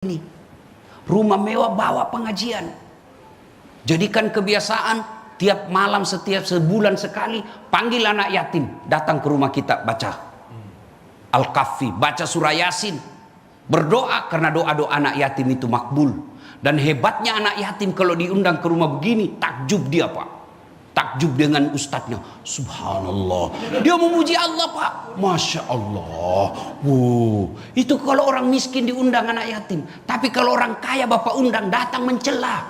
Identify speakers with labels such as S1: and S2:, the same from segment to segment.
S1: ini. Rumah mewah bawa pengajian. Jadikan kebiasaan tiap malam, setiap sebulan sekali panggil anak yatim datang ke rumah kita baca Al-Kahfi, baca surah Yasin, berdoa karena doa-doa anak yatim itu makbul. Dan hebatnya anak yatim kalau diundang ke rumah begini, takjub dia Pak. Takjub dengan ustadznya, subhanallah, dia memuji Allah Pak, masya Allah. Itu kalau orang miskin diundang anak yatim. Tapi kalau orang kaya bapak undang datang mencela.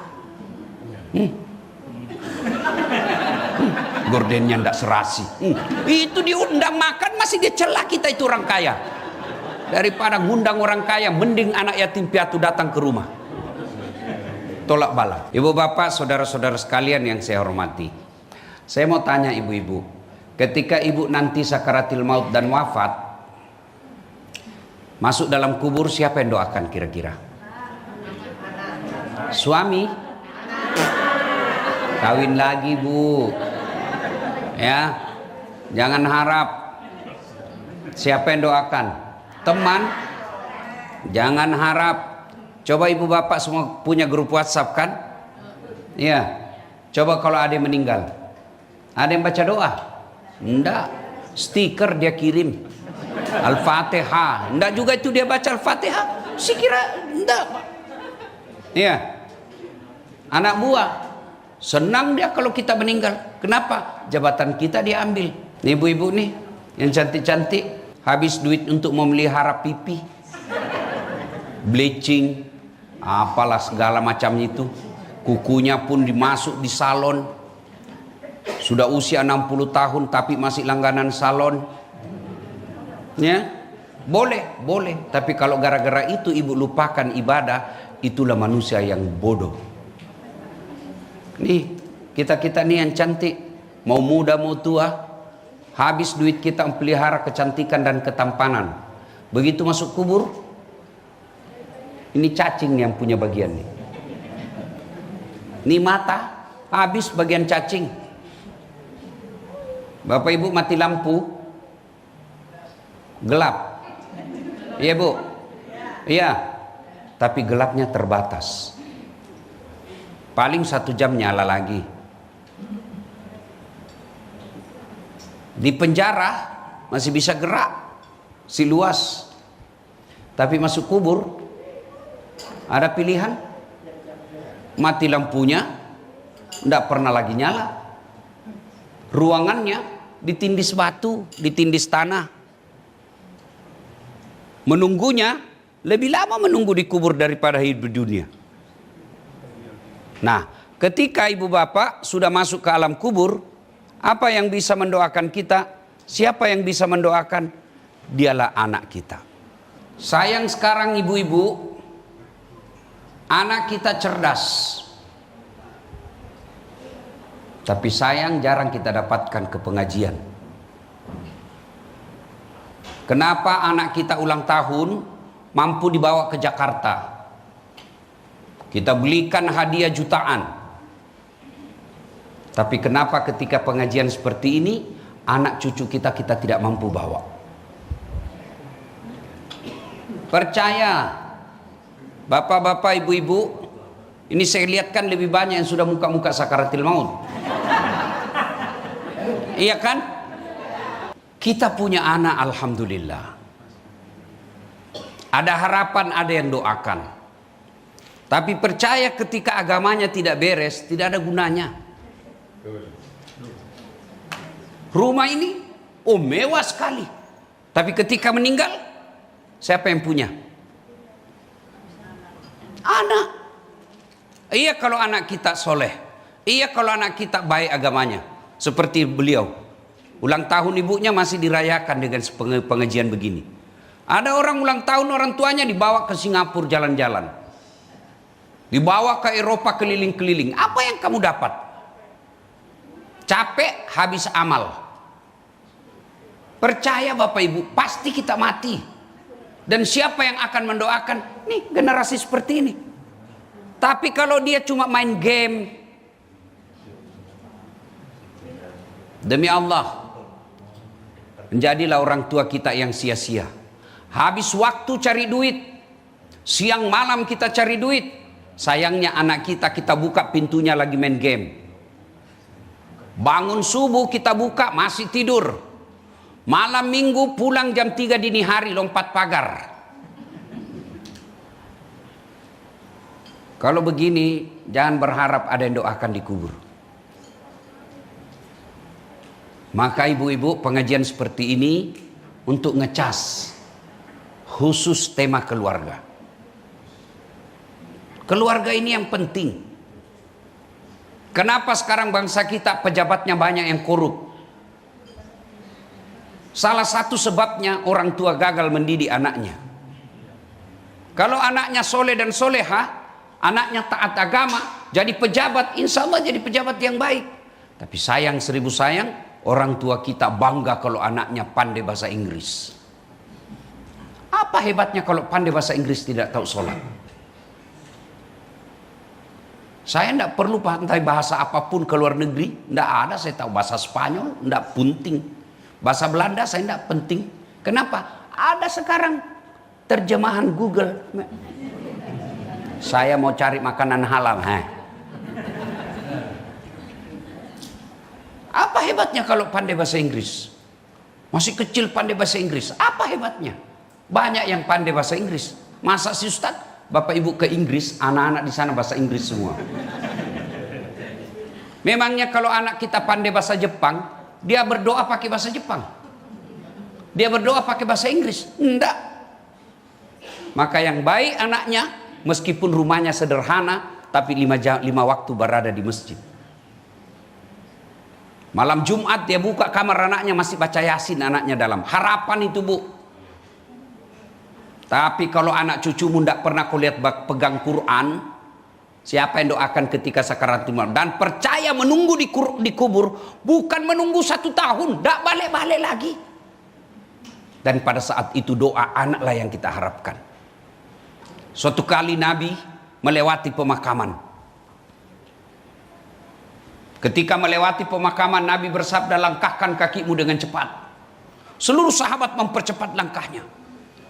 S1: Gordennya ndak serasi. Itu diundang makan masih dia celah kita itu orang kaya. Daripada ngundang orang kaya, mending anak yatim piatu datang ke rumah. Tolak bala. Ibu bapak, saudara-saudara sekalian yang saya hormati, saya mau tanya ibu-ibu, ketika ibu nanti sakaratil maut dan wafat, masuk dalam kubur, siapa yang doakan kira-kira? Suami? Kawin lagi bu, ya, jangan harap. Siapa yang doakan? Teman? Jangan harap. Coba ibu bapak semua punya grup WhatsApp kan? Iya. Coba kalau ada yang meninggal, ada yang baca doa? Enggak. Stiker dia kirim Al-Fatihah. Enggak juga itu dia baca Al-Fatihah. Si kira enggak. Iya. Anak buah senang dia kalau kita meninggal. Kenapa? Jabatan kita diambil. Nih ibu-ibu nih yang cantik-cantik, habis duit untuk memelihara pipi, bleaching, apalah segala macam itu. Kukunya pun dimasuk di salon. Sudah usia 60 tahun tapi masih langganan salon. Ya, boleh. Tapi kalau gara-gara itu ibu lupakan ibadah, itulah manusia yang bodoh. Nih, kita nih yang cantik, mau muda mau tua, habis duit kita pelihara kecantikan dan ketampanan. Begitu masuk kubur, ini cacing yang punya bagian nih. Nih mata, habis bagian cacing. Bapak ibu mati lampu, gelap. Iya bu? Iya. Tapi gelapnya terbatas. Paling 1 jam nyala lagi. Di penjara masih bisa gerak, si luas. Tapi masuk kubur, ada pilihan. Mati lampunya, tidak pernah lagi nyala. Ruangannya ditindis batu, ditindis tanah. Menunggunya lebih lama menunggu di kubur daripada hidup di dunia. Nah, ketika ibu bapak sudah masuk ke alam kubur, apa yang bisa mendoakan kita? Siapa yang bisa mendoakan? Dialah anak kita. Sayang sekarang ibu-ibu, anak kita cerdas. Tapi sayang jarang kita dapatkan ke pengajian. Kenapa anak kita ulang tahun mampu dibawa ke Jakarta? Kita belikan hadiah jutaan. Tapi kenapa ketika pengajian seperti ini, anak cucu kita tidak mampu bawa? Percaya, bapak-bapak, ibu-ibu, ini saya lihatkan lebih banyak yang sudah muka-muka sakaratil maut. Iya kan? Kita punya anak, alhamdulillah. Ada harapan, ada yang doakan. Tapi percaya ketika agamanya tidak beres, tidak ada gunanya. Rumah ini, mewah sekali. Tapi ketika meninggal, siapa yang punya? Anak. Iya kalau anak kita soleh. Iya kalau anak kita baik agamanya. Seperti beliau. Ulang tahun ibunya masih dirayakan dengan pengajian begini. Ada orang ulang tahun orang tuanya dibawa ke Singapura jalan-jalan. Dibawa ke Eropa keliling-keliling. Apa yang kamu dapat? Capek, habis amal. Percaya Bapak Ibu, pasti kita mati. Dan siapa yang akan mendoakan? Nih generasi seperti ini. Tapi kalau dia cuma main game, demi Allah, menjadilah orang tua kita yang sia-sia. Habis waktu cari duit, Siang malam kita cari duit. Sayangnya anak kita buka pintunya lagi main game. Bangun subuh kita buka masih tidur. Malam minggu pulang jam 3 dini hari lompat pagar. Kalau begini jangan berharap ada yang doakan dikubur. Maka ibu-ibu, pengajian seperti ini untuk ngecas khusus tema keluarga. Keluarga ini yang penting. Kenapa sekarang bangsa kita pejabatnya banyak yang korup? Salah satu sebabnya orang tua gagal mendidik anaknya. Kalau anaknya soleh dan soleha, anaknya taat agama, jadi pejabat, insya Allah jadi pejabat yang baik. Tapi sayang seribu sayang, orang tua kita bangga kalau anaknya pandai bahasa Inggris. Apa hebatnya kalau pandai bahasa Inggris tidak tahu sholat? Saya tidak perlu pandai bahasa apapun ke luar negeri. Tidak ada, saya tahu bahasa Spanyol, tidak penting. Bahasa Belanda saya tidak penting. Kenapa? Ada sekarang terjemahan Google. Saya mau cari makanan halal. Apa hebatnya kalau pandai bahasa Inggris? Masih kecil pandai bahasa Inggris. Apa hebatnya? Banyak yang pandai bahasa Inggris. Masa si Ustadz? Bapak ibu ke Inggris, anak-anak di sana bahasa Inggris semua. Memangnya kalau anak kita pandai bahasa Jepang, dia berdoa pakai bahasa Jepang? Dia berdoa pakai bahasa Inggris? Enggak. Maka yang baik anaknya, meskipun rumahnya sederhana, tapi 5 waktu berada di masjid. Malam Jumat dia buka kamar anaknya, masih baca Yasin anaknya dalam. Harapan itu, Bu. Tapi kalau anak cucumu tidak pernah kau lihat pegang Quran, siapa yang doakan ketika sakaratul maut? Dan percaya menunggu di kubur, bukan menunggu 1 tahun, tidak balik-balik lagi. Dan pada saat itu doa anaklah yang kita harapkan. Suatu kali Nabi melewati pemakaman. Ketika melewati pemakaman, Nabi bersabda, langkahkan kakimu dengan cepat. Seluruh sahabat mempercepat langkahnya.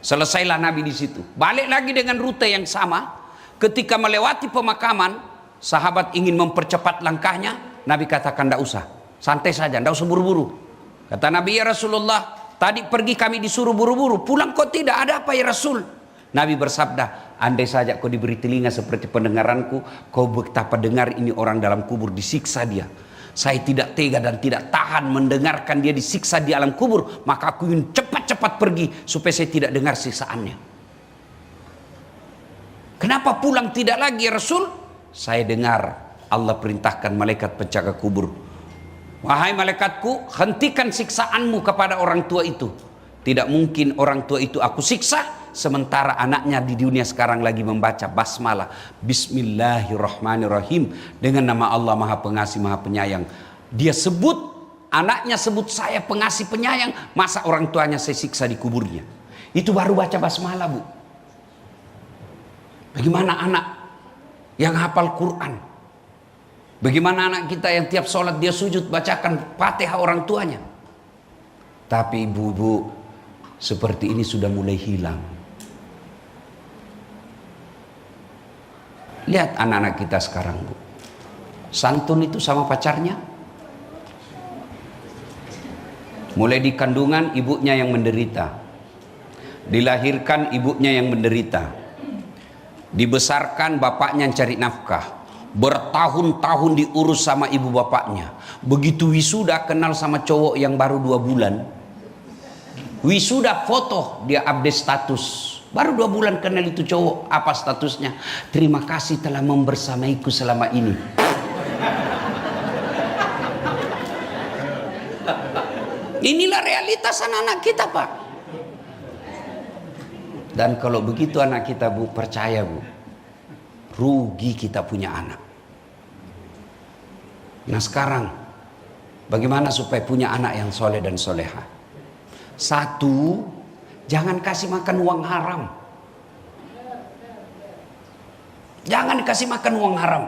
S1: Selesailah Nabi di situ. Balik lagi dengan rute yang sama. Ketika melewati pemakaman, sahabat ingin mempercepat langkahnya. Nabi katakan, tidak usah, santai saja, tidak usah buru-buru. Kata Nabi, ya Rasulullah, tadi pergi kami disuruh buru-buru, pulang kok tidak, ada apa ya Rasul? Nabi bersabda, andai saja kau diberi telinga seperti pendengaranku, kau betapa dengar ini orang dalam kubur disiksa dia. Saya tidak tega dan tidak tahan mendengarkan dia disiksa di alam kubur, maka aku ingin cepat-cepat pergi supaya saya tidak dengar siksaannya. Kenapa pulang tidak lagi ya Rasul? Saya dengar Allah perintahkan malaikat penjaga kubur, wahai malaikatku, hentikan siksaanmu kepada orang tua itu. Tidak mungkin orang tua itu aku siksa sementara anaknya di dunia sekarang lagi membaca basmalah, Bismillahirrahmanirrahim, dengan nama Allah Maha Pengasih Maha Penyayang. Dia sebut, anaknya sebut saya pengasih penyayang, masa orang tuanya saya siksa di kuburnya? Itu baru baca basmalah, Bu. Bagaimana anak yang hafal Quran? Bagaimana anak kita yang tiap sholat dia sujud bacakan Fatihah orang tuanya? Tapi ibu-ibu, seperti ini sudah mulai hilang. Lihat anak-anak kita sekarang, Bu. Santun itu sama pacarnya. Mulai di kandungan ibunya yang menderita. Dilahirkan ibunya yang menderita. Dibesarkan bapaknya yang cari nafkah. Bertahun-tahun diurus sama ibu bapaknya. Begitu wisuda kenal sama cowok yang baru 2 bulan. Wisuda foto dia update status. Baru 2 bulan kenal itu cowok. Apa statusnya? Terima kasih telah membersamaiku selama ini. Inilah realitas anak-anak kita, Pak. Dan kalau begitu anak kita, Bu, percaya, Bu, rugi kita punya anak. Nah sekarang, bagaimana supaya punya anak yang soleh dan soleha? 1, jangan kasih makan uang haram. Jangan kasih makan uang haram.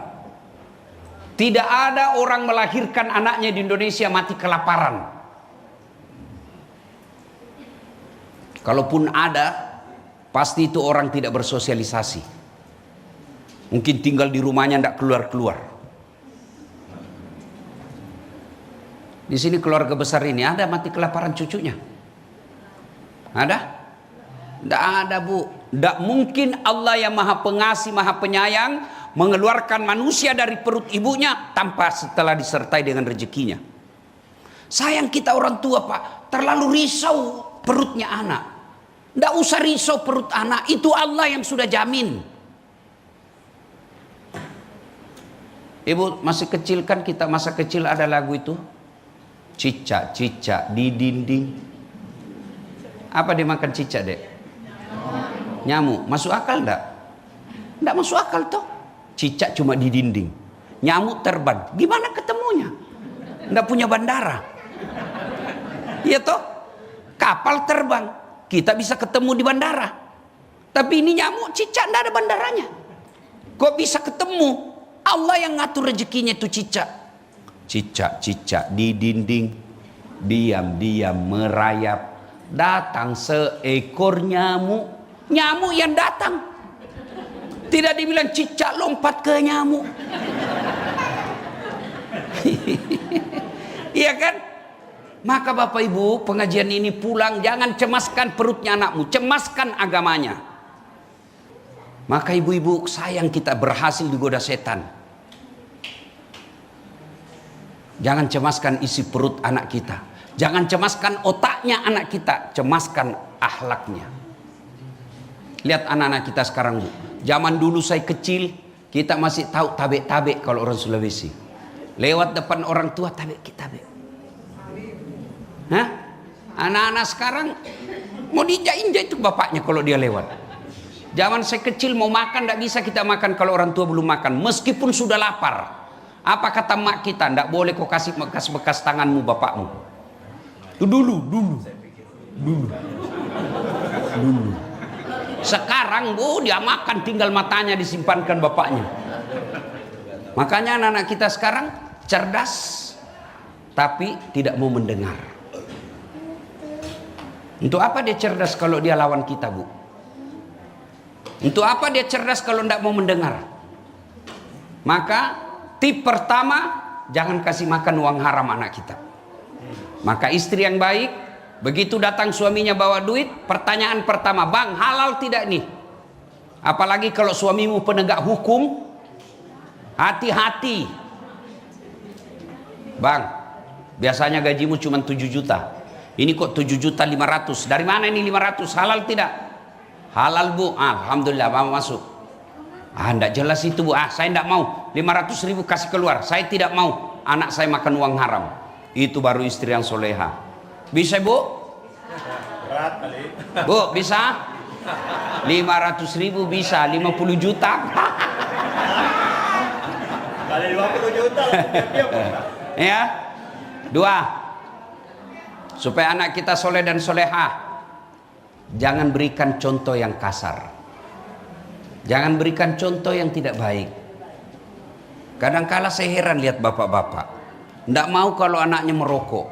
S1: Tidak ada orang melahirkan anaknya di Indonesia mati kelaparan. Kalaupun ada, pasti itu orang tidak bersosialisasi. Mungkin tinggal di rumahnya tidak keluar-keluar. Di sini keluarga besar ini ada mati kelaparan cucunya? Ada? Tidak ada, Bu. Tidak mungkin Allah yang maha pengasih, maha penyayang mengeluarkan manusia dari perut ibunya tanpa setelah disertai dengan rezekinya. Sayang kita orang tua, Pak, terlalu risau perutnya anak. Tidak usah risau perut anak, itu Allah yang sudah jamin. Ibu masih kecil kan, kita masa kecil ada lagu itu, cicak-cicak di dinding. Apa dimakan cicak, Dek? Nyamuk. Masuk akal enggak? Enggak masuk akal toh. Cicak cuma di dinding, nyamuk terbang. Gimana ketemunya? Enggak punya bandara. Iya toh? Kapal terbang, kita bisa ketemu di bandara. Tapi ini nyamuk, cicak enggak ada bandaranya. Kok bisa ketemu? Allah yang ngatur rezekinya itu cicak. Cicak-cicak di dinding, diam-diam merayap. Datang seekor nyamuk. Nyamuk yang datang. Tidak dibilang cicak lompat ke nyamuk. Iya kan? Maka Bapak Ibu, pengajian ini pulang jangan cemaskan perutnya anakmu, cemaskan agamanya. Maka ibu-ibu sayang kita berhasil digoda setan. Jangan cemaskan isi perut anak kita. Jangan cemaskan otaknya anak kita, cemaskan akhlaknya. Lihat anak-anak kita sekarang, Bu. Zaman dulu saya kecil, kita masih tahu tabek-tabek kalau orang Sulawesi. Lewat depan orang tua tabek-tabek. Hah? Anak-anak sekarang mau diinjak-injak itu bapaknya kalau dia lewat. Zaman saya kecil mau makan tidak bisa kita makan kalau orang tua belum makan, meskipun sudah lapar. Apa kata mak kita? Tidak boleh kau kasih bekas-bekas tanganmu bapakmu. Itu dulu. Sekarang, Bu, dia makan tinggal matanya disimpankan bapaknya. Makanya anak-anak kita sekarang cerdas tapi tidak mau mendengar. Untuk apa dia cerdas kalau dia lawan kita, Bu? Untuk apa dia cerdas kalau tidak mau mendengar? Maka tip pertama, jangan kasih makan uang haram anak kita. Maka istri yang baik, begitu datang suaminya bawa duit, pertanyaan pertama, bang halal tidak nih? Apalagi kalau suamimu penegak hukum, hati-hati. Bang, biasanya gajimu cuma 7 juta. Ini kok 7.500.000. Dari mana ini 500? Halal tidak? Halal, Bu. Alhamdulillah, mau masuk. Enggak jelas itu, Bu. Saya enggak mau. 500.000 kasih keluar. Saya tidak mau anak saya makan uang haram. Itu baru istri yang soleha. Bisa, Bu?
S2: Berat kali.
S1: Bu, bisa? 500.000 bisa, 50 juta.
S2: Kali 50 juta
S1: Ya. 2. Supaya anak kita soleh dan solehah, jangan berikan contoh yang kasar. Jangan berikan contoh yang tidak baik. Kadangkala saya heran lihat bapak-bapak, tidak mau kalau anaknya merokok.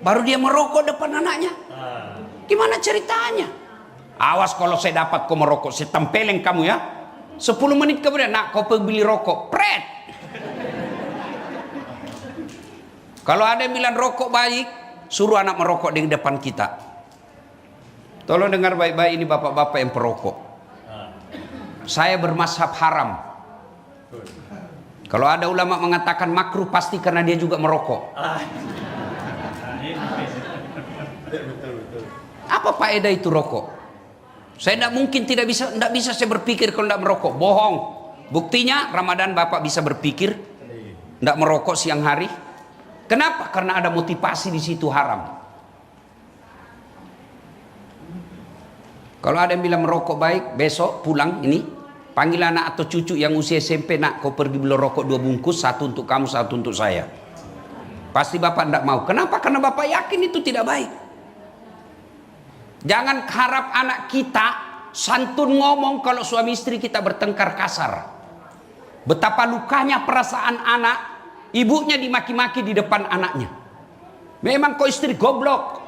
S1: Baru dia merokok depan anaknya. Gimana ceritanya? Awas kalau saya dapat kau merokok, saya tempelin kamu ya. 10 menit kemudian, nak kau pergi beli rokok. Pret. Kalau ada yang bilang rokok baik, suruh anak merokok di depan kita. Tolong dengar baik-baik ini bapak-bapak yang perokok. Saya bermazhab haram. Kalau ada ulama mengatakan makruh, pasti karena dia juga merokok. Apa faedah itu rokok? Saya tidak mungkin tidak bisa saya berpikir kalau tidak merokok. Bohong. Buktinya Ramadan bapak bisa berpikir tidak merokok siang hari. Kenapa? Karena ada motivasi di situ haram. Kalau ada yang bilang merokok baik, besok pulang ini panggil anak atau cucu yang usia SMP, nak kau pergi beli rokok 2 bungkus, 1 untuk kamu, 1 untuk saya. Pasti bapak tidak mau. Kenapa? Karena bapak yakin itu tidak baik. Jangan harap anak kita santun ngomong kalau suami istri kita bertengkar kasar. Betapa lukanya perasaan anak, ibunya dimaki-maki di depan anaknya. Memang kau istri goblok,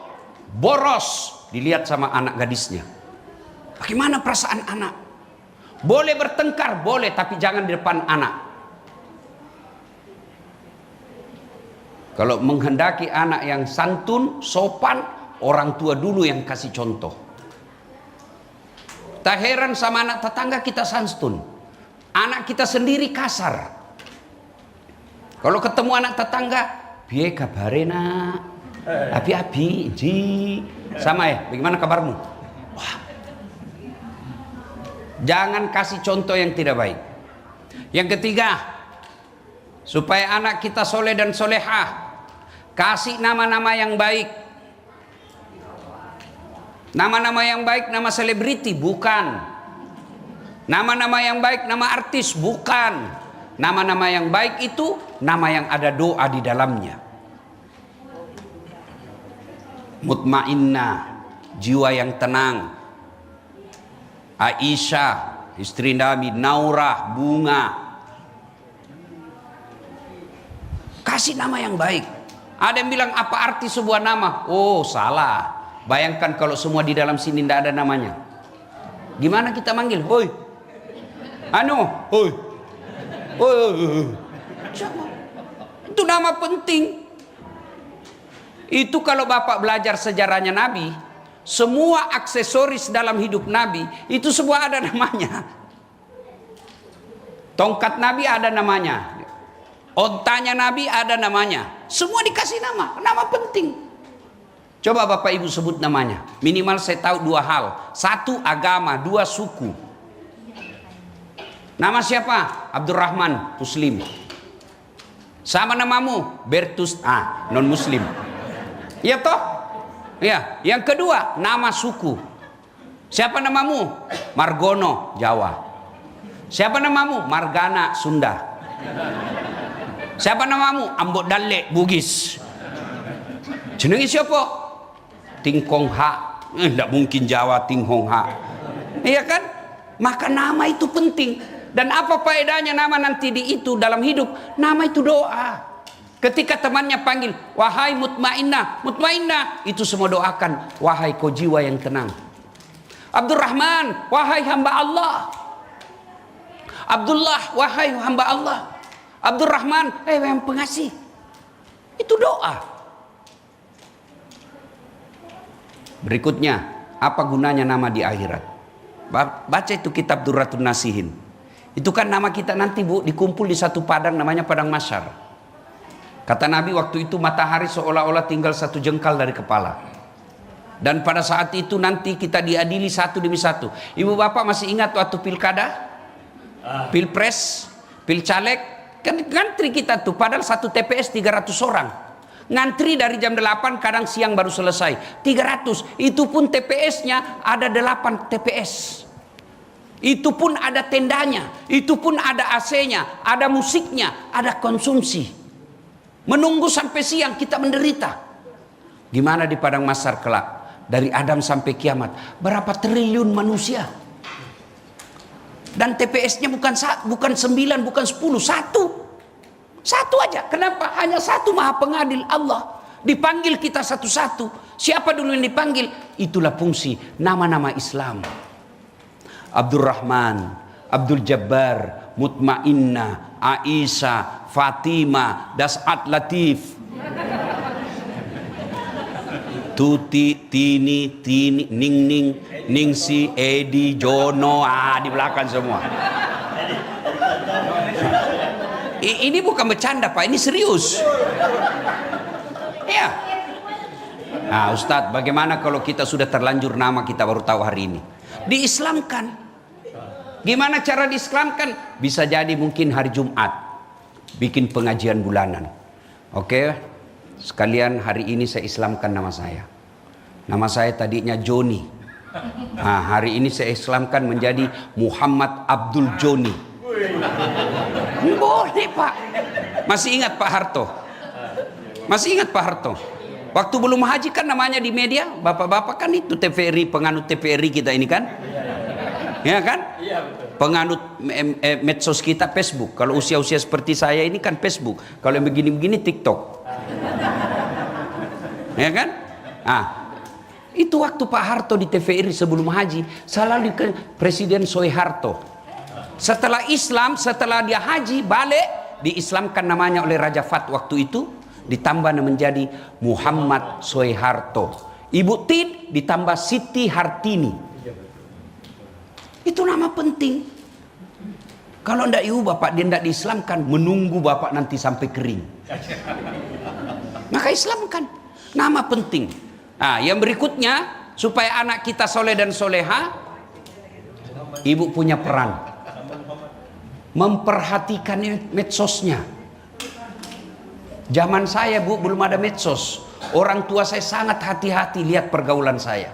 S1: boros, dilihat sama anak gadisnya. Bagaimana perasaan anak? Boleh bertengkar, boleh, tapi jangan di depan anak. Kalau menghendaki anak yang santun, sopan, orang tua dulu yang kasih contoh. Tak heran sama anak tetangga kita santun, anak kita sendiri kasar. Kalau ketemu anak tetangga, piye kabare nak? Abi ji. Sama ya, bagaimana kabarmu? Wah. Jangan kasih contoh yang tidak baik. Yang ketiga, supaya anak kita soleh dan solehah, kasih nama-nama yang baik. Nama-nama yang baik, nama selebriti, bukan. Nama-nama yang baik, nama artis, bukan. Nama-nama yang baik itu nama yang ada doa di dalamnya. Mutmainnah, jiwa yang tenang. Aisyah, istri Nabi. Naurah, bunga. Kasih nama yang baik. Ada yang bilang apa arti sebuah nama? Oh, salah. Bayangkan kalau semua di dalam sini tidak ada namanya. Gimana kita manggil? Hoi. Anu, hoi. Itu nama penting. Itu kalau Bapak belajar sejarahnya Nabi, semua aksesoris dalam hidup Nabi itu semua ada namanya. Tongkat Nabi ada namanya, ontanya Nabi ada namanya, semua dikasih nama. Nama penting. Coba Bapak Ibu sebut namanya. Minimal saya tahu dua hal. Satu, agama. Dua, suku. Nama siapa? Abdurrahman, Muslim. Sama namamu? Bertus, non Muslim. Ya toh? Ya. Yang kedua, nama suku. Siapa namamu? Margono, Jawa. Siapa namamu? Margana, Sunda. Siapa namamu? Ambot Dalle, Bugis. Jenenge siapa? Tingkong Ha. Tidak mungkin Jawa Tinghong Ha. Iya kan? Maka nama itu penting. Dan apa faedahnya nama nanti di itu dalam hidup? Nama itu doa. Ketika temannya panggil, wahai mutmainnah, mutmainnah, itu semua doakan, wahai kau jiwa yang tenang. Abdurrahman, wahai hamba Allah. Abdullah, wahai hamba Allah. Abdurrahman, yang pengasih. Itu doa. Berikutnya, apa gunanya nama di akhirat? Baca itu kitab Durratun Nasihin. Itu kan nama kita nanti Bu dikumpul di satu padang namanya padang mahsyar. Kata Nabi waktu itu matahari seolah-olah tinggal satu jengkal dari kepala. Dan pada saat itu nanti kita diadili satu demi satu. Ibu bapak masih ingat waktu pilkada? Pilpres, pilcaleg, kan ngantri kita tuh padahal satu TPS 300 orang. Ngantri dari jam 8 kadang siang baru selesai. 300, itu pun TPS-nya ada 8 TPS. Itu pun ada tendanya, itu pun ada AC-nya, ada musiknya, ada konsumsi. Menunggu sampai siang kita menderita. Gimana di padang mahsyar kelak? Dari Adam sampai kiamat, berapa triliun manusia? Dan TPS-nya bukan 9, bukan 10, satu aja. Kenapa? Hanya satu Maha Pengadil Allah. Dipanggil kita satu-satu. Siapa dulu yang dipanggil? Itulah fungsi nama-nama Islam. Abdurrahman, Abdul Jabbar, Mutmainnah, Aisyah, Fatimah, Das'at Latif, Tuti, Tini, Ning Ning, Ningsi, Edi, Jono, di belakang semua. Ini bukan bercanda Pak, ini serius. Ya. Nah Ustadz, bagaimana kalau kita sudah terlanjur nama kita baru tahu hari ini? Diislamkan. Gimana cara diislamkan? Bisa jadi mungkin hari Jumat bikin pengajian bulanan. Oke, sekalian hari ini saya islamkan nama saya. Nama saya tadinya Joni. Nah, hari ini saya islamkan menjadi Muhammad Abdul Joni. Boleh Pak. Masih ingat Pak Harto? Masih ingat Pak Harto? Waktu belum haji kan namanya di media, bapak-bapak kan itu TVRI, penganut TVRI kita ini kan? Ya kan? Iya betul. Penganut medsos kita Facebook. Kalau usia-usia seperti saya ini kan Facebook. Kalau yang begini-begini TikTok. Ya kan? Itu waktu Pak Harto di TVRI sebelum haji, selalu ke Presiden Soeharto. Setelah Islam, setelah dia haji balik, diislamkan namanya oleh Raja Fat waktu itu, ditambah menjadi Muhammad Soeharto. Ibu Tin ditambah Siti Hartini. Itu nama penting. Kalau tidak ibu bapak dia tidak diislamkan, menunggu bapak nanti sampai kering. Maka islamkan. Nama penting. Nah, yang berikutnya, supaya anak kita soleh dan soleha, ibu punya peran memperhatikan medsosnya. Zaman saya bu belum ada medsos. Orang tua saya sangat hati-hati lihat pergaulan saya.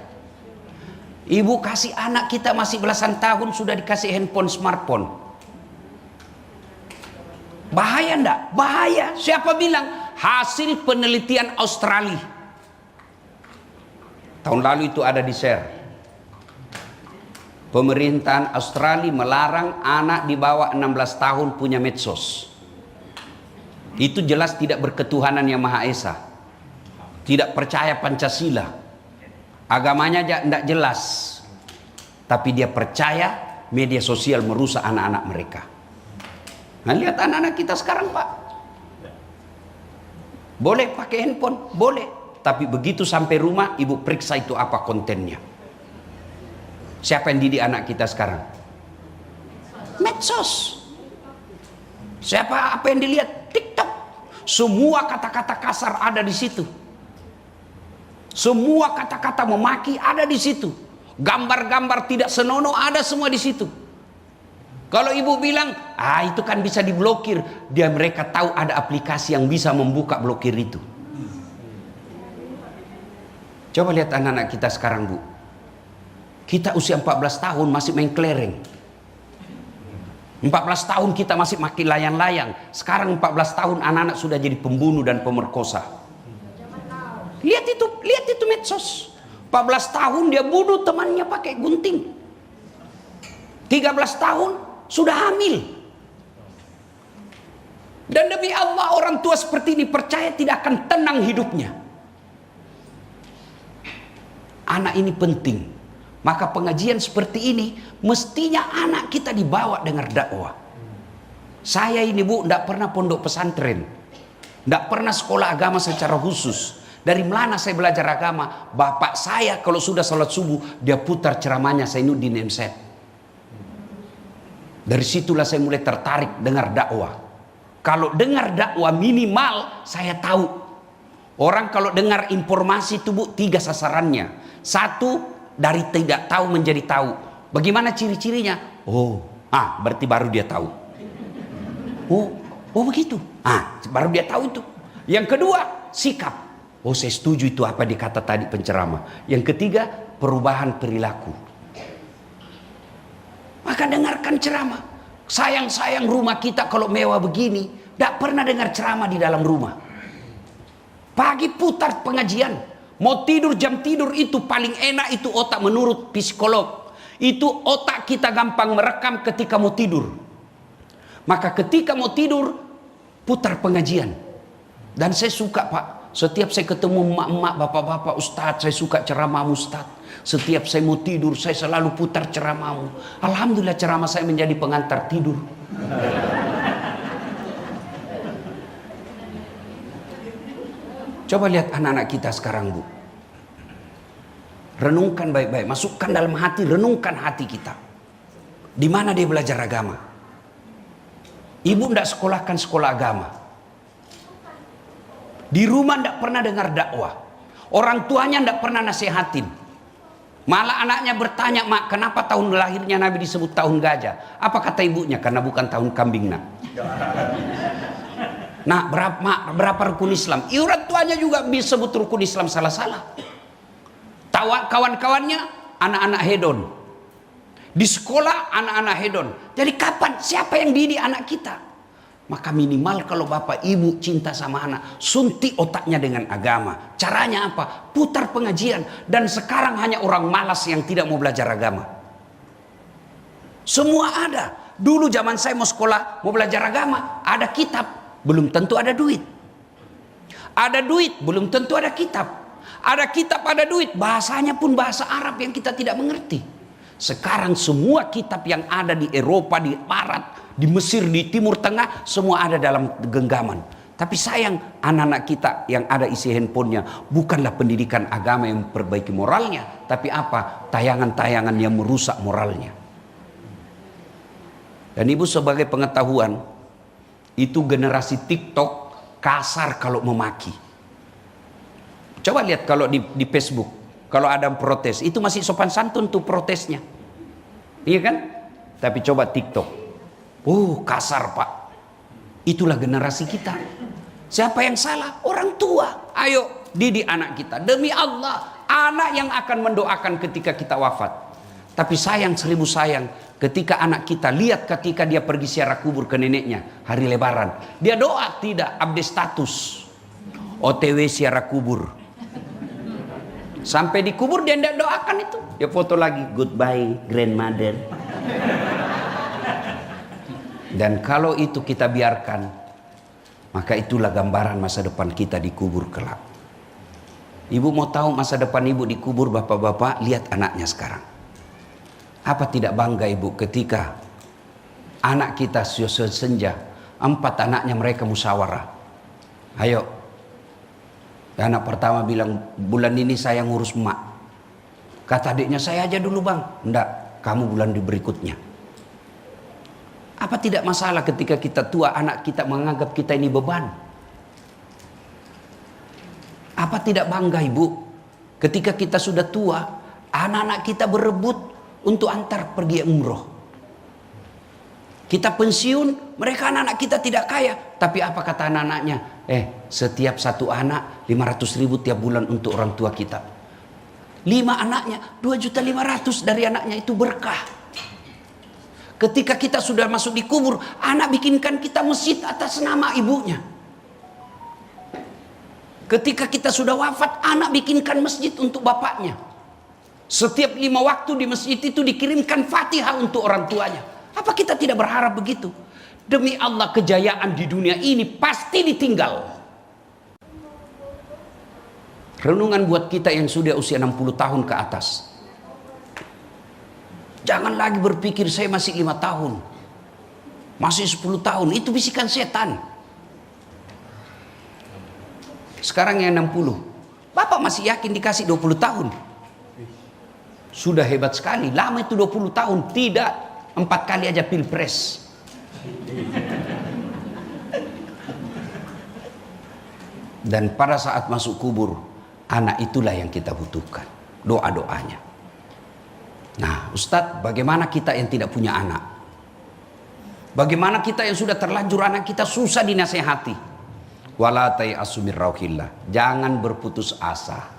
S1: Ibu kasih anak kita masih belasan tahun sudah dikasih handphone smartphone. Bahaya enggak? Bahaya. Siapa bilang? Hasil penelitian Australia. Tahun lalu itu ada di share. Pemerintahan Australia melarang anak di bawah 16 tahun punya medsos. Itu jelas tidak berketuhanan yang Maha Esa. Tidak percaya Pancasila. Agamanya tidak jelas. Tapi dia percaya media sosial merusak anak-anak mereka. Nah, lihat anak-anak kita sekarang, Pak. Boleh pakai handphone? Boleh. Tapi begitu sampai rumah, ibu periksa itu apa kontennya. Siapa yang didik anak kita sekarang? Medsos. Siapa apa yang dilihat? TikTok. Semua kata-kata kasar ada di situ. Semua kata-kata memaki ada di situ. Gambar-gambar tidak senonoh ada semua di situ. Kalau ibu bilang, itu kan bisa diblokir, mereka tahu ada aplikasi yang bisa membuka blokir itu. Coba lihat anak-anak kita sekarang, Bu. Kita usia 14 tahun masih main kelereng. 14 tahun kita masih makin layang-layang. Sekarang 14 tahun anak-anak sudah jadi pembunuh dan pemerkosa. Lihat itu medsos. 14 tahun dia bunuh temannya pakai gunting. 13 tahun sudah hamil. Dan demi Allah orang tua seperti ini percaya tidak akan tenang hidupnya. Anak ini penting. Maka pengajian seperti ini mestinya anak kita dibawa dengar dakwah. Saya ini bu tidak pernah pondok pesantren, tidak pernah sekolah agama secara khusus. Dari mana saya belajar agama? Bapak saya kalau sudah sholat subuh dia putar ceramahnya Zainuddin MZ. Dari situlah saya mulai tertarik dengar dakwah. Kalau dengar dakwah minimal saya tahu. Orang kalau dengar informasi itu bu 3 sasarannya. 1, dari tidak tahu menjadi tahu. Bagaimana ciri-cirinya? Berarti baru dia tahu. Oh begitu. Baru dia tahu itu. Yang kedua, sikap. Saya setuju itu apa dikata tadi penceramah. Yang ketiga, perubahan perilaku. Maka dengarkan ceramah. Sayang-sayang rumah kita kalau mewah begini, tidak pernah dengar ceramah di dalam rumah. Pagi putar pengajian. Mau tidur jam tidur itu paling enak itu otak menurut psikolog. Itu otak kita gampang merekam ketika mau tidur. Maka ketika mau tidur putar pengajian. Dan saya suka Pak. Setiap saya ketemu emak-emak, bapak-bapak, ustadz, saya suka ceramah ustadz. Setiap saya mau tidur saya selalu putar ceramahmu. Alhamdulillah ceramah saya menjadi pengantar tidur. Coba lihat anak-anak kita sekarang bu. Renungkan baik-baik. Masukkan dalam hati, renungkan hati kita. Di mana dia belajar agama? Ibu tidak sekolahkan sekolah agama. Di rumah tidak pernah dengar dakwah. Orang tuanya tidak pernah nasihatin. Malah anaknya bertanya, mak kenapa tahun lahirnya Nabi disebut tahun gajah? Apa kata ibunya? Karena bukan tahun kambing nak. Nah, berapa rukun Islam? Orang tuanya juga disebut rukun Islam salah-salah. Kawan-kawannya anak-anak hedon. Di sekolah anak-anak hedon. Jadi kapan? Siapa yang didik anak kita? Maka minimal kalau bapak ibu cinta sama anak, suntik otaknya dengan agama. Caranya apa? Putar pengajian. Dan sekarang hanya orang malas yang tidak mau belajar agama. Semua ada. Dulu zaman saya mau sekolah, mau belajar agama, ada kitab. Belum tentu ada duit. Ada duit, belum tentu ada kitab. Ada kitab, ada duit, bahasanya pun bahasa Arab yang kita tidak mengerti. Sekarang semua kitab yang ada di Eropa, di Barat, di Mesir, di Timur Tengah, semua ada dalam genggaman. Tapi sayang, anak-anak kita yang ada isi handphonenya bukanlah pendidikan agama yang memperbaiki moralnya, tapi apa? Tayangan-tayangan yang merusak moralnya. Dan ibu sebagai pengetahuan, itu generasi TikTok kasar kalau memaki. Coba lihat kalau di Facebook, kalau ada protes, itu masih sopan santun tuh protesnya. Iya kan? Tapi coba TikTok. Kasar Pak. Itulah generasi kita. Siapa yang salah? Orang tua. Ayo didik anak kita. Demi Allah, anak yang akan mendoakan ketika kita wafat. Tapi sayang, seribu sayang, ketika anak kita lihat ketika dia pergi ziarah kubur ke neneknya hari Lebaran, dia doa tidak, update status. OTW ziarah kubur. Sampai di kubur dia tidak doakan itu. Dia foto lagi, goodbye grandmother. Dan kalau itu kita biarkan, maka itulah gambaran masa depan kita di kubur kelak. Ibu mau tahu masa depan ibu di kubur, bapak-bapak, lihat anaknya sekarang. Apa tidak bangga ibu ketika anak kita senja, 4 anaknya mereka musyawarah. Ayo. Anak pertama bilang, bulan ini saya ngurus emak. Kata adiknya, saya aja dulu bang. Enggak, kamu bulan berikutnya. Apa tidak masalah ketika kita tua, anak kita menganggap kita ini beban? Apa tidak bangga ibu ketika kita sudah tua, anak-anak kita berebut untuk antar pergi umroh? Kita pensiun, mereka anak-anak kita tidak kaya. Tapi apa kata anak-anaknya? Setiap satu anak 500.000 tiap bulan untuk orang tua kita. 5 anaknya 2.500.000 dari anaknya, itu berkah. Ketika kita sudah masuk di kubur, anak bikinkan kita masjid atas nama ibunya. Ketika kita sudah wafat, anak bikinkan masjid untuk bapaknya. Setiap 5 waktu di masjid itu dikirimkan Fatihah untuk orang tuanya. Apa kita tidak berharap begitu? Demi Allah, kejayaan di dunia ini pasti ditinggal. Renungan buat kita yang sudah usia 60 tahun ke atas. Jangan lagi berpikir saya masih 5 tahun. Masih 10 tahun. Itu bisikan setan. Sekarang yang 60. Bapak masih yakin dikasih 20 tahun? Sudah hebat sekali. Lama itu 20 tahun. Tidak. 4 kali aja pilpres. Dan pada saat masuk kubur, anak itulah yang kita butuhkan. Doa-doanya. Nah, Ustadz, bagaimana kita yang tidak punya anak? Bagaimana kita yang sudah terlanjur anak kita susah dinasehati? Wala tai'asu min rauhillah. Jangan berputus asa.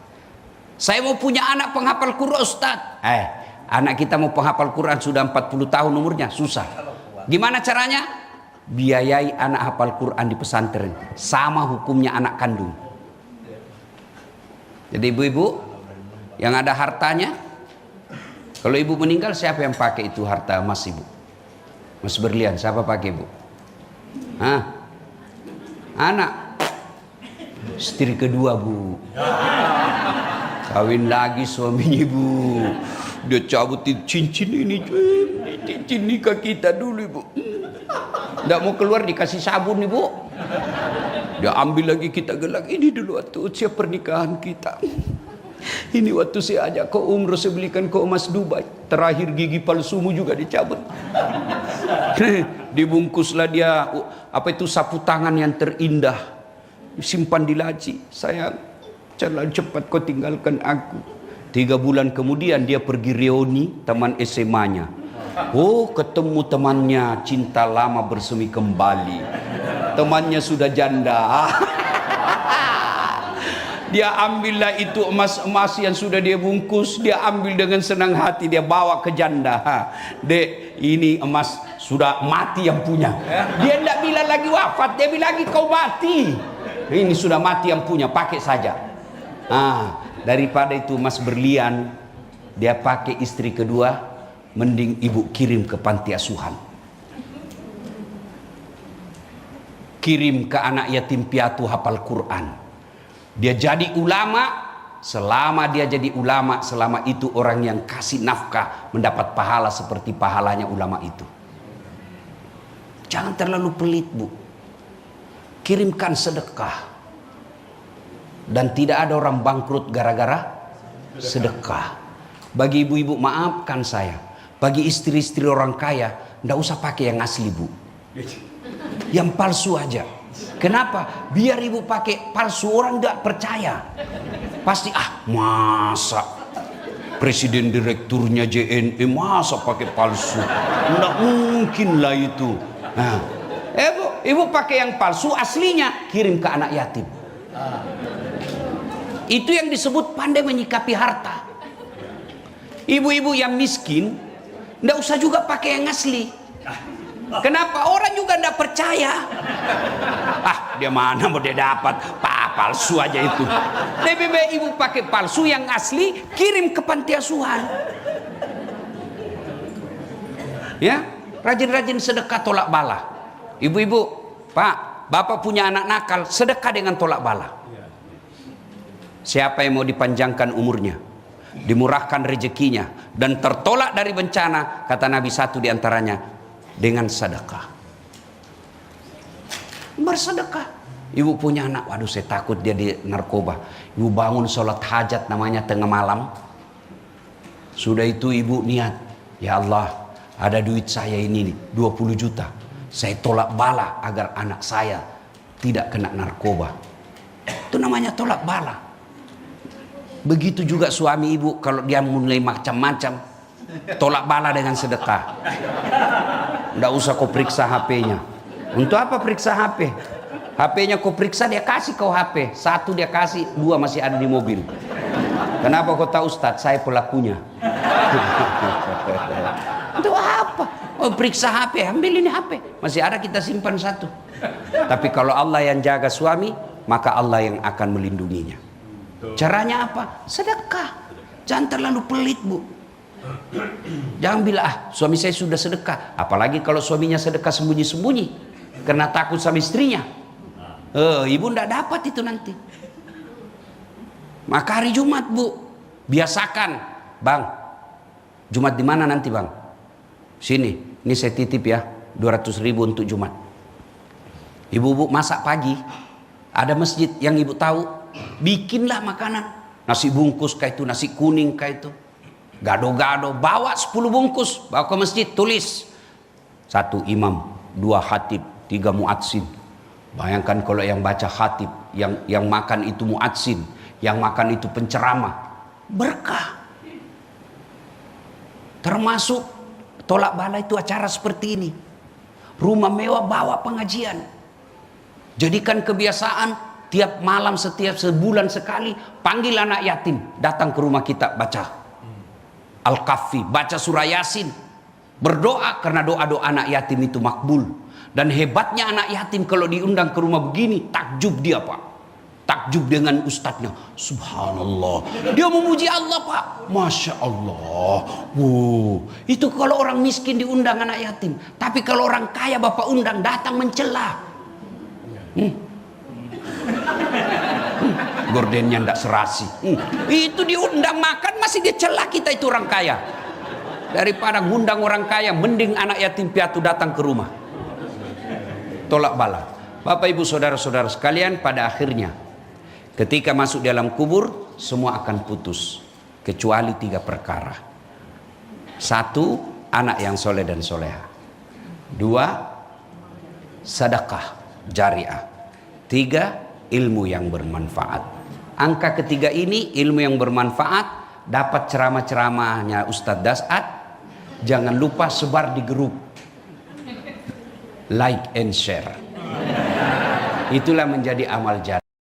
S1: Saya mau punya anak penghafal Quran, Ustadz. Anak kita mau penghafal Quran sudah 40 tahun umurnya, susah. Gimana caranya? Biayai anak hafal Quran di pesantren. Sama hukumnya anak kandung. Jadi ibu-ibu yang ada hartanya, kalau ibu meninggal, siapa yang pakai itu harta emas ibu? Mas berlian, siapa pakai ibu? Anak. Istri kedua bu. Kawin lagi suaminya ibu. Dia cabutin cincin ini, cincin nikah kita dulu ibu. Nggak mau keluar dikasih sabun ibu. Dia ambil lagi, kita gelang. Ini dulu waktu usia pernikahan kita. Ini waktu saya ajak kau umroh, saya belikan kau emas Dubai. Terakhir gigi palsumu juga dicabut. Dibungkuslah dia, sapu tangan yang terindah. Simpan di laci. Sayang, jangan cepat kau tinggalkan aku. 3 bulan kemudian dia pergi reuni teman SMA-nya. Ketemu temannya, cinta lama bersemi kembali. Temannya sudah janda. Dia ambillah itu emas-emas yang sudah dia bungkus. Dia ambil dengan senang hati, dia bawa ke janda. Dek, ini emas sudah mati yang punya. Dia tidak bilang lagi wafat, dia bilang lagi kau mati. Ini sudah mati yang punya, pakai saja. Daripada itu emas berlian, dia pakai istri kedua, mending ibu kirim ke panti asuhan. Kirim ke anak yatim piatu hafal Quran. Dia jadi ulama, selama dia jadi ulama, selama itu orang yang kasih nafkah mendapat pahala seperti pahalanya ulama itu. Jangan terlalu pelit, Bu. Kirimkan sedekah. Dan tidak ada orang bangkrut gara-gara sedekah. Bagi ibu-ibu, maafkan saya, bagi istri-istri orang kaya, ndak usah pakai yang asli, Bu. Yang palsu aja. Kenapa? Biar ibu pakai palsu, orang nggak percaya. Pasti masa presiden direkturnya JNE masa pakai palsu? Nggak mungkin lah itu. Nah, ibu pakai yang palsu, aslinya kirim ke anak yatim. Itu yang disebut pandai menyikapi harta. Ibu-ibu yang miskin nggak usah juga pakai yang asli. Kenapa? Orang juga nggak percaya. Dia mana mau dia dapat palsu aja itu. Lebih baik ibu pakai palsu, yang asli kirim ke panti asuhan. Ya, rajin-rajin sedekah tolak bala. Ibu-ibu, Pak, Bapak punya anak nakal, sedekah dengan tolak bala. Siapa yang mau dipanjangkan umurnya, dimurahkan rezekinya, dan tertolak dari bencana, kata Nabi, satu diantaranya dengan sedekah. Bersedekah. Ibu punya anak, waduh saya takut dia di narkoba. Ibu bangun sholat hajat namanya tengah malam. Sudah itu ibu niat, ya Allah, ada duit saya ini nih, 20 juta. Saya tolak bala agar anak saya tidak kena narkoba. Itu namanya tolak bala. Begitu juga suami ibu, kalau dia mulai macam-macam, tolak bala dengan sedekah. Nggak usah kau periksa HP-nya. Untuk apa periksa HP? HP-nya kau periksa, dia kasih kau HP. Satu dia kasih, 2 masih ada di mobil. Kenapa kau tahu, Ustaz? Saya pelakunya. Untuk apa? Oh, periksa HP, ambil ini HP. Masih ada, kita simpan 1. Tapi kalau Allah yang jaga suami, maka Allah yang akan melindunginya. Caranya apa? Sedekah. Jangan terlalu pelit, Bu. Jangan bilang, suami saya sudah sedekah. Apalagi kalau suaminya sedekah sembunyi-sembunyi, karena takut sama istrinya. Ibu ndak dapat itu nanti. Maka hari Jumat, Bu, biasakan, Bang, Jumat di mana nanti, Bang? Sini, ini saya titip ya, 200.000 untuk Jumat. Ibu-ibu masak pagi, ada masjid yang ibu tahu, bikinlah makanan, nasi bungkus kayak itu, nasi kuning kayak itu, gado-gado, bawa 10 bungkus, bawa ke masjid, tulis 1 imam, 2 khatib, 3 muadzin. Bayangkan kalau yang baca khatib, yang makan itu muadzin, yang makan itu penceramah, berkah. Termasuk tolak bala itu acara seperti ini. Rumah mewah bawa pengajian. Jadikan kebiasaan tiap malam, setiap sebulan sekali, panggil anak yatim datang ke rumah kita, baca Al-Kahfi, baca surah Yasin, berdoa, karena doa-doa anak yatim itu makbul. Dan hebatnya anak yatim kalau diundang ke rumah begini, takjub dia, Pak. Takjub dengan ustadznya. Subhanallah. Dia memuji Allah, Pak. Masya Allah. Itu kalau orang miskin diundang anak yatim. Tapi kalau orang kaya Bapak undang, datang mencela. Gordennya ndak serasi. Itu diundang makan, masih dia celah kita itu orang kaya. Daripada ngundang orang kaya, mending anak yatim piatu datang ke rumah. Tolak bala. Bapak ibu saudara-saudara sekalian, pada akhirnya ketika masuk dalam kubur, semua akan putus kecuali 3 perkara. 1, anak yang soleh dan soleha. 2, sedekah jariah. 3, ilmu yang bermanfaat. Angka ketiga ini, ilmu yang bermanfaat, dapat ceramah-ceramahnya Ustadz Das'ad. Jangan lupa sebar di grup, like and share. Itulah menjadi amal jariah.